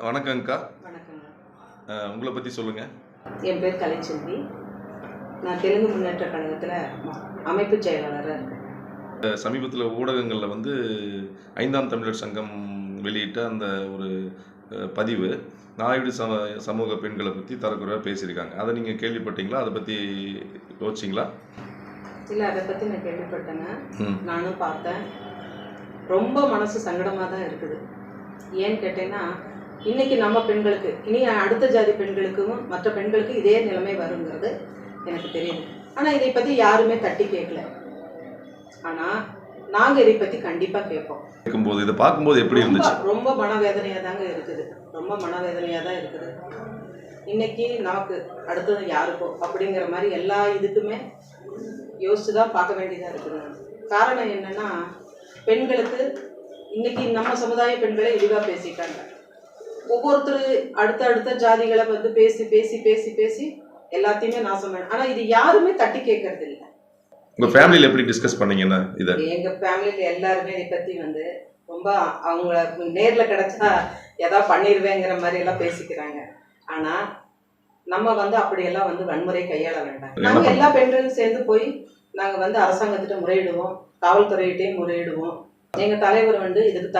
வணக்கங்கக்கா. வணக்கங்க. உங்களை பற்றி சொல்லுங்கள். என் பேர் கலைச்செல்வி. நான் தெலுங்கு முன்னேற்ற கழகத்தில் அமைப்பு செயலாளராக இருக்கேன். சமீபத்தில் ஊடகங்களில் வந்து 5ஆம் தமிழர் சங்கம் வெளியிட்ட அந்த ஒரு பதிவு நாயுடு சமூக பெண்களை பற்றி தரக்குறைவாக பேசியிருக்காங்க. அதை நீங்கள் கேள்விப்பட்டீங்களா? அதை பற்றி யோசிச்சிங்களா? இல்லை, அதை பற்றி நான் கேள்விப்பட்டேங்க. நானும் பார்த்தேன். ரொம்ப மனசு சங்கடமாக தான் இருக்குது. ஏன்னு கேட்டேன்னா, இன்னைக்கு நம்ம பெண்களுக்கு, இனி அடுத்த ஜாதி பெண்களுக்கும் மற்ற பெண்களுக்கு இதே நிலைமை வருங்கிறது எனக்கு தெரியுது. ஆனால் இதை பற்றி யாருமே தட்டி கேட்கல. ஆனால் நாங்கள் இதை பற்றி கண்டிப்பாக கேட்போம். கேட்கும்போது இதை பார்க்கும்போது எப்படி இருந்துச்சு? ரொம்ப மனவேதனையாக தாங்க இருக்குது. ரொம்ப மனவேதனையாக தான் இருக்குது. இன்னைக்கு நமக்கு அடுத்தது யாருக்கோ அப்படிங்கிற மாதிரி எல்லா இதுக்குமே யோசிச்சு தான் பார்க்க வேண்டியதாக இருக்குது. காரணம் என்னன்னா, பெண்களுக்கு இன்னைக்கு நம்ம சமுதாய பெண்களை இழிவாக பேசிட்டாங்க. ஒவ்வொருத்தர் அடுத்த ஜாதிகளை வந்து பேசி பேசி பேசி பேசி எல்லாத்தையுமே நாசம் பண்ண. ஆனால் இது யாருமே தட்டி கேட்கறது இல்லை. உங்கள் ஃபேமிலியில் எப்படி டிஸ்கஸ் பண்ணீங்கன்னா? இதை எங்கள் ஃபேமிலியில் எல்லாருமே இதை பற்றி வந்து ரொம்ப அவங்கள நேரில் கிடச்சா எதாவது பண்ணிடுவேங்கிற மாதிரி எல்லாம் பேசிக்கிறாங்க. ஆனால் நம்ம வந்து அப்படியெல்லாம் வந்து வன்முறை கையாள வேண்டாம். நாங்கள் எல்லா பெண்களும் சேர்ந்து போய் நாங்கள் வந்து அரசாங்கத்திட்ட முறையிடுவோம், காவல்துறையிட்டையும் முறையிடுவோம். எங்கள் தலைவர் வந்து இதுக்கு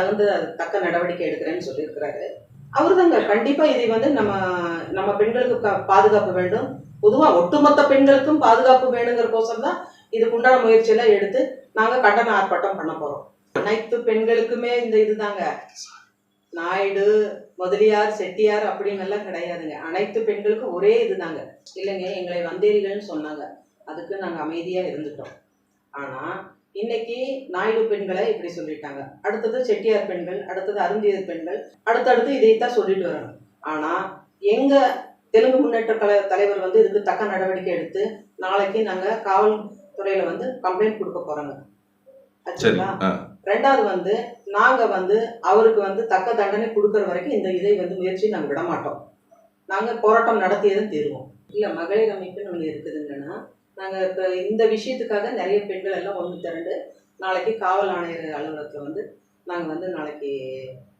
தக்க நடவடிக்கை எடுக்கிறேன்னு சொல்லியிருக்கிறாரு. அவரு தாங்க கண்டிப்பாக இதை வந்து நம்ம பெண்களுக்கு பாதுகாப்பு வேண்டும், பொதுவாக ஒட்டுமொத்த பெண்களுக்கும் பாதுகாப்பு வேணுங்கிறக்கோசம் தான் இதுக்கு உண்டான முயற்சியெல்லாம் எடுத்து நாங்கள் கண்டன ஆர்ப்பாட்டம் பண்ண போகிறோம். அனைத்து பெண்களுக்குமே இந்த இதுதாங்க. நாயுடு, முதலியார், செட்டியார் அப்படின்னு எல்லாம் கிடையாதுங்க. அனைத்து பெண்களுக்கும் ஒரே இதுதாங்க. இல்லைங்க, எங்களை வந்தேரிகள்னு சொன்னாங்க, அதுக்கு நாங்கள் அமைதியாக இருந்துட்டோம். ஆனால் இன்னைக்கு நாயுடு பெண்களை இப்படி சொல்லிட்டாங்க, அடுத்தது செட்டியார் பெண்கள், அடுத்தது அருந்தியர் பெண்கள், அடுத்தடுத்து இதைத்தான் சொல்லிட்டு வரணும். ஆனால் எங்கள் தெலுங்கு முன்னேற்ற கழக தலைவர் வந்து இதுக்கு தக்க நடவடிக்கை எடுத்து நாளைக்கு நாங்கள் காவல்துறையில் வந்து கம்ப்ளைண்ட் கொடுக்க போகிறோங்க. ஆச்சுங்களா? ரெண்டாவது வந்து நாங்கள் வந்து அவருக்கு வந்து தக்க தண்டனை கொடுக்குற வரைக்கும் இந்த இதை வந்து முயற்சி நாங்கள் விட மாட்டோம். நாங்கள் போராட்டம் நடத்தியதும் தீர்வோம். இல்லை, மகளிர் அமைப்புன்னு ஒன்று இருக்குதுங்கன்னா, நாங்கள் இப்போ இந்த விஷயத்துக்காக நிறைய பெண்கள் எல்லாம் ஒன்று திரண்டு நாளைக்கு காவல் ஆணையர் அலுவலகத்தில் வந்து நாங்கள் வந்து நாளைக்கு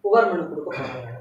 புகார் மனு கொடுக்க போகிறோம்.